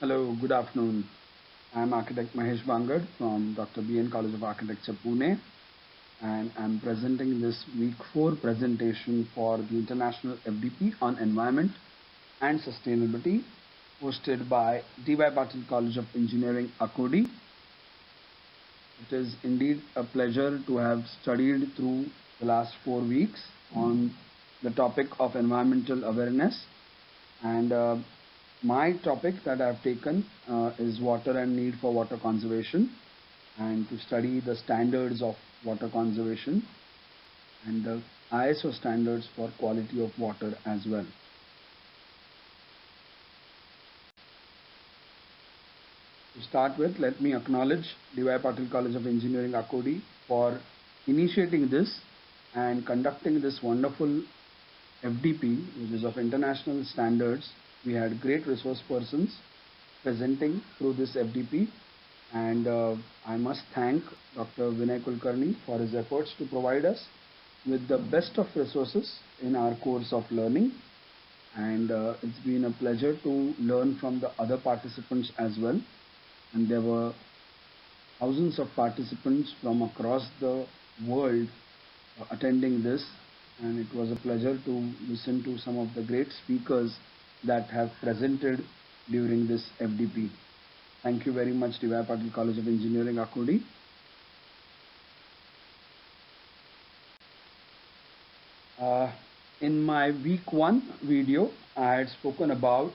Hello, good afternoon. I'm architect Mahesh Bangad from Dr. B.N. College of Architecture, Pune, and I'm presenting this week 4 presentation for the International FDP on Environment and Sustainability, hosted by D.Y. Patil College of Engineering, Akodi. It is indeed a pleasure to have studied through the last 4 weeks on the topic of environmental awareness and my topic that I've taken is water and need for water conservation and to study the standards of water conservation and the ISO standards for quality of water as well. To start with, let me acknowledge D.Y. Patil College of Engineering, Akodi for initiating this and conducting this wonderful FDP, which is of international standards. We had great resource persons presenting through this FDP, and I must thank Dr. Vinay Kulkarni for his efforts to provide us with the best of resources in our course of learning. And it's been a pleasure to learn from the other participants as well. And there were thousands of participants from across the world attending this, and it was a pleasure to listen to some of the great speakers that have presented during this FDP. Thank you very much, D.Y. Patil College of Engineering, Akodi. In my week 1 video, I had spoken about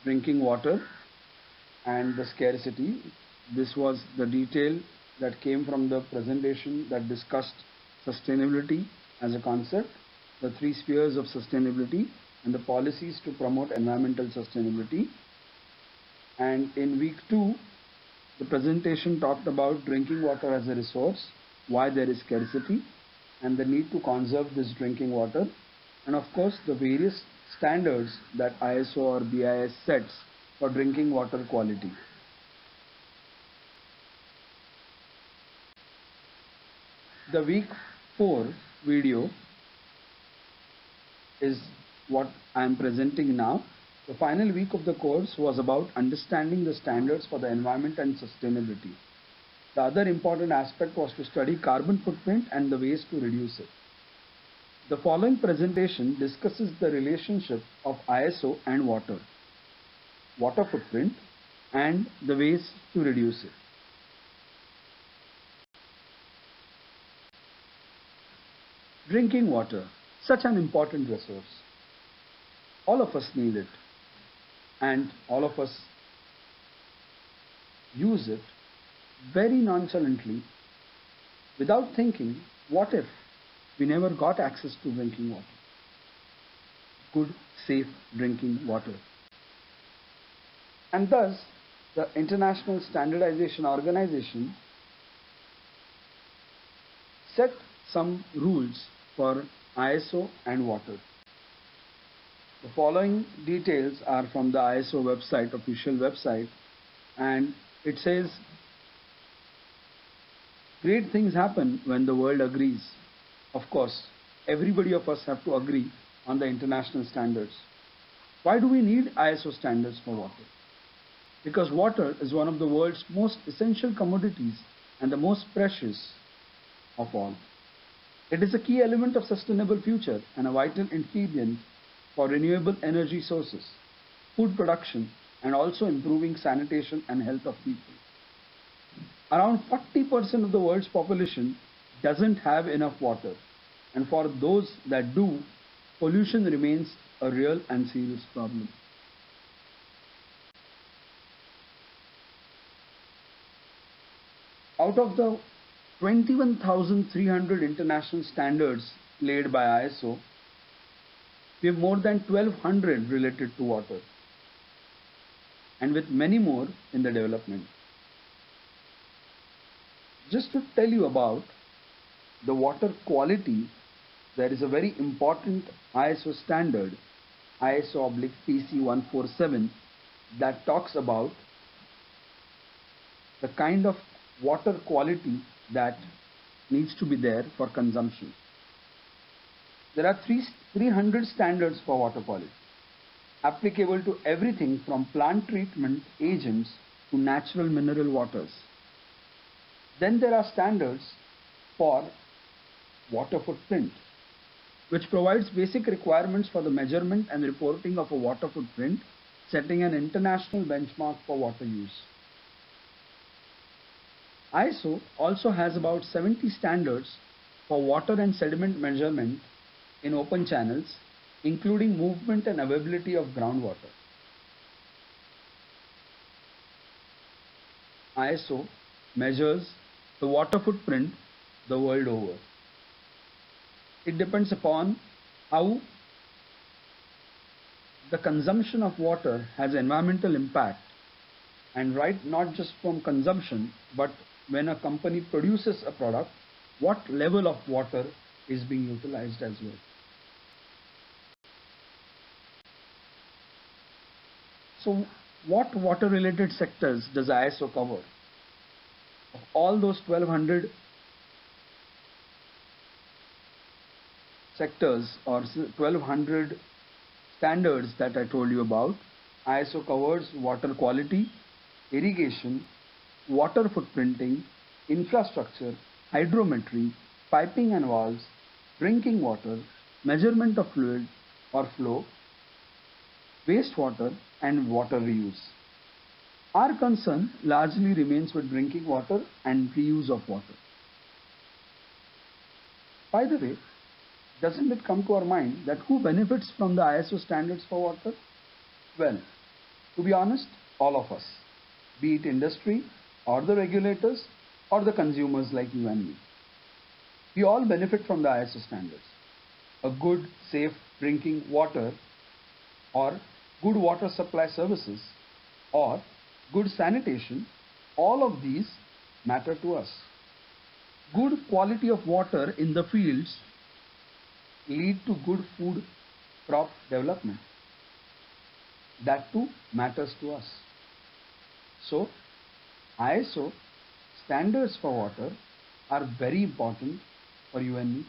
drinking water and the scarcity. This was the detail that came from the presentation that discussed sustainability as a concept, the 3 spheres of sustainability, and the policies to promote environmental sustainability. And in week 2, the presentation talked about drinking water as a resource, why there is scarcity, and the need to conserve this drinking water, and of course the various standards that ISO or BIS sets for drinking water quality. The week 4 video is what I am presenting now. The final week of the course was about understanding the standards for the environment and sustainability. The other important aspect was to study carbon footprint and the ways to reduce it. The following presentation discusses the relationship of ISO and water footprint, and the ways to reduce it. Drinking water, such an important resource. All of us need it, and all of us use it very nonchalantly without thinking, what if we never got access to drinking water? Good, safe drinking water. And thus, the International Standardization Organization set some rules for ISO and water. The following details are from the ISO website, official website, and it says, great things happen when the world agrees. Of course, everybody of us have to agree on the international standards. Why do we need ISO standards for water? Because water is one of the world's most essential commodities and the most precious of all. It is a key element of sustainable future and a vital ingredient for renewable energy sources, food production, and also improving sanitation and health of people. Around 40% of the world's population doesn't have enough water, and for those that do, pollution remains a real and serious problem. Out of the 21,300 international standards laid by ISO, we have more than 1,200 related to water, and with many more in the development. Just to tell you about the water quality, there is a very important ISO standard, ISO/PC 147, that talks about the kind of water quality that needs to be there for consumption. There are 300 standards for water quality. applicable to everything from plant treatment agents to natural mineral waters. Then there are standards for water footprint, which provides basic requirements for the measurement and reporting of a water footprint, setting an international benchmark for water use. ISO also has about 70 standards for water and sediment measurement in open channels, including movement and availability of groundwater. ISO measures the water footprint the world over. It depends upon how the consumption of water has environmental impact, and right, not just from consumption, but when a company produces a product, what level of water is being utilized as well. So what water related sectors does ISO cover? Of all those 1200 sectors or 1200 standards that I told you about, ISO covers water quality, irrigation, water footprinting, infrastructure, hydrometry, piping and valves, drinking water, measurement of fluid or flow, wastewater and water reuse. Our concern largely remains with drinking water and reuse of water. By the way, doesn't it come to our mind that who benefits from the ISO standards for water? Well, to be honest, all of us, be it industry or the regulators or the consumers like you and me. We all benefit from the ISO standards. A good, safe drinking water or good water supply services or good sanitation, all of these matter to us. Good quality of water in the fields lead to good food crop development. That too matters to us. So, ISO standards for water are very important for you and me.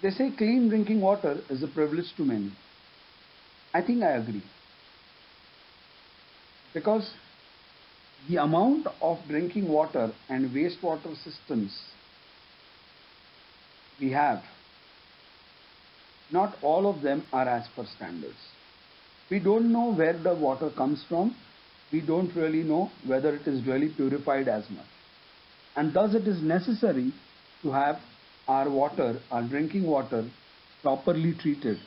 They say clean drinking water is a privilege to many. I think I agree. Because the amount of drinking water and wastewater systems we have, not all of them are as per standards. We don't know where the water comes from. We don't really know whether it is really purified as much. And thus it is necessary to have our water, our drinking water, properly treated.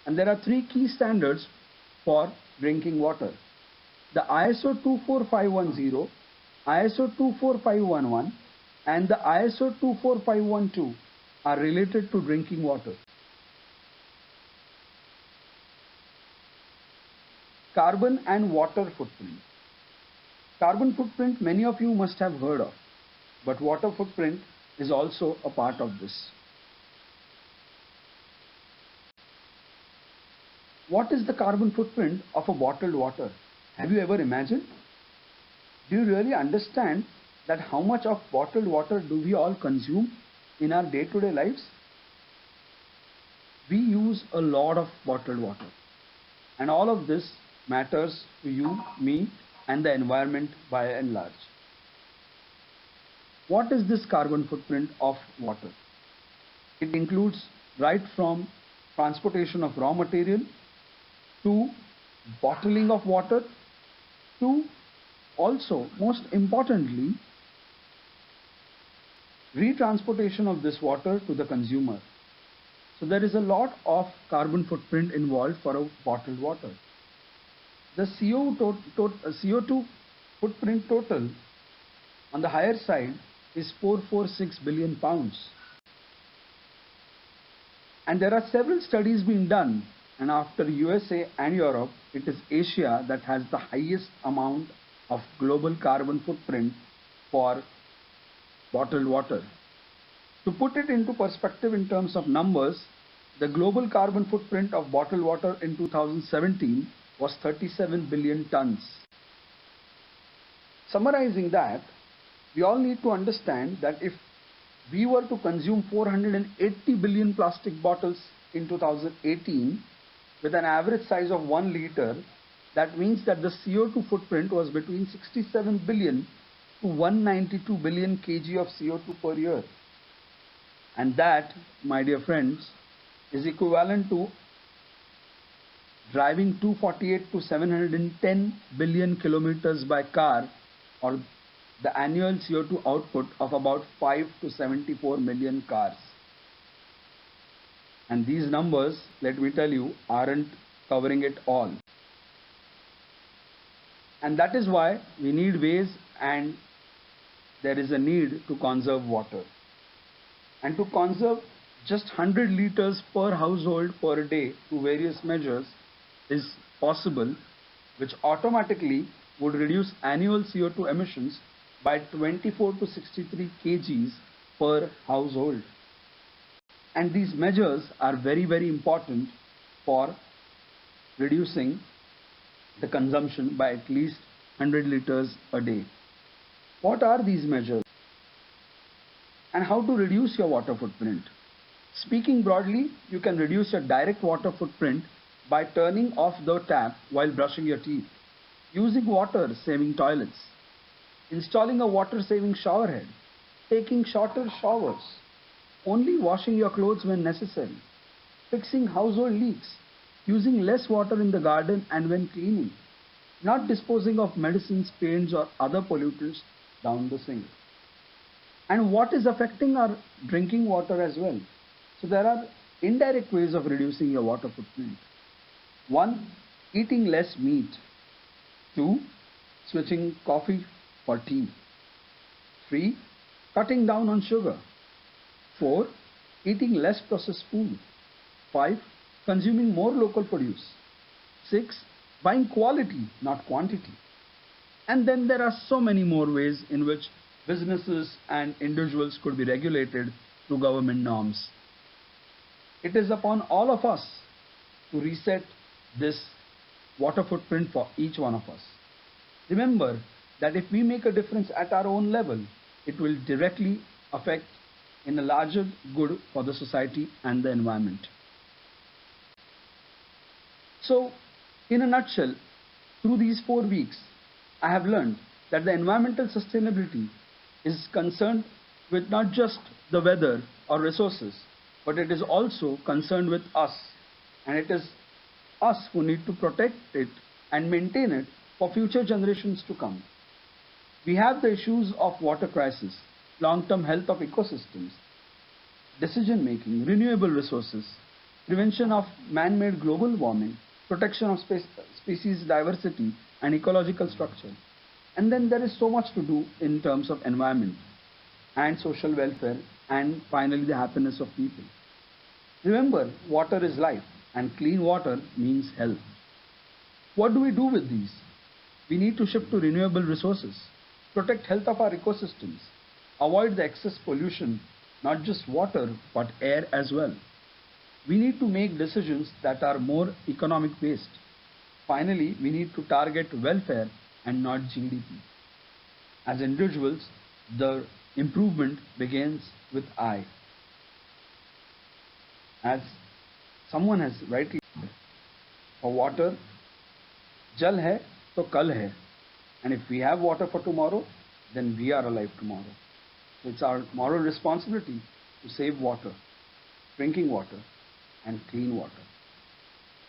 And there are three key standards for drinking water. The ISO 24510, ISO 24511 and the ISO 24512 are related to drinking water. Carbon and water footprint. Carbon footprint many of you must have heard of, but water footprint is also a part of this. What is the carbon footprint of a bottled water? Have you ever imagined? Do you really understand that how much of bottled water do we all consume in our day-to-day lives? We use a lot of bottled water, and all of this matters to you, me, and the environment by and large. What is this carbon footprint of water? It includes right from transportation of raw material to bottling of water to also, most importantly, retransportation of this water to the consumer. So there is a lot of carbon footprint involved for a bottled water. The CO2 footprint total on the higher side is 446 billion pounds. And there are several studies being done, and after USA and Europe, it is Asia that has the highest amount of global carbon footprint for bottled water. To put it into perspective in terms of numbers, the global carbon footprint of bottled water in 2017 was 37 billion tons. Summarizing that, we all need to understand that if we were to consume 480 billion plastic bottles in 2018 with an average size of 1 liter, that means that the CO2 footprint was between 67 billion to 192 billion kg of CO2 per year. And that, my dear friends, is equivalent to driving 248 to 710 billion kilometers by car, or the annual CO2 output of about 5 to 74 million cars. And these numbers, let me tell you, aren't covering it all. And that is why we need ways, and there is a need to conserve water. And to conserve just 100 liters per household per day through various measures is possible, which automatically would reduce annual CO2 emissions by 24 to 63 kgs per household. And these measures are very, very important for reducing the consumption by at least 100 liters a day. What are these measures? And how to reduce your water footprint? Speaking broadly, you can reduce your direct water footprint by turning off the tap while brushing your teeth, using water-saving toilets, installing a water-saving shower head, taking shorter showers, only washing your clothes when necessary, fixing household leaks, using less water in the garden and when cleaning, not disposing of medicines, paints or other pollutants down the sink. And what is affecting our drinking water as well? So there are indirect ways of reducing your water footprint. 1. Eating less meat. 2. Switching coffee for tea. 3. Cutting down on sugar. 4. Eating less processed food. 5. Consuming more local produce. 6. Buying quality, not quantity. And then there are so many more ways in which businesses and individuals could be regulated through government norms. It is upon all of us to reset this water footprint for each one of us. Remember that if we make a difference at our own level, it will directly affect in a larger good for the society and the environment. So, in a nutshell, through these 4 weeks, I have learned that the environmental sustainability is concerned with not just the weather or resources, but it is also concerned with us. And it is us who need to protect it and maintain it for future generations to come. We have the issues of water crisis, long-term health of ecosystems, decision making, renewable resources, prevention of man-made global warming, protection of species diversity and ecological structure. And then there is so much to do in terms of environment and social welfare and finally the happiness of people. Remember, water is life and clean water means health. What do we do with these? We need to shift to renewable resources, protect health of our ecosystems, avoid the excess pollution, not just water but air as well. We need to make decisions that are more economic based. Finally, we need to target welfare and not GDP. As individuals, the improvement begins with I. As someone has rightly said, for water, jal hai to kal hai. And if we have water for tomorrow, then we are alive tomorrow. So it's our moral responsibility to save water, drinking water, and clean water.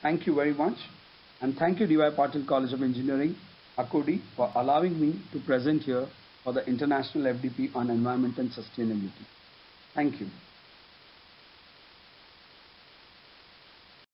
Thank you very much. And thank you D.Y. Patil College of Engineering, Akodi, for allowing me to present here for the International FDP on Environment and Sustainability. Thank you.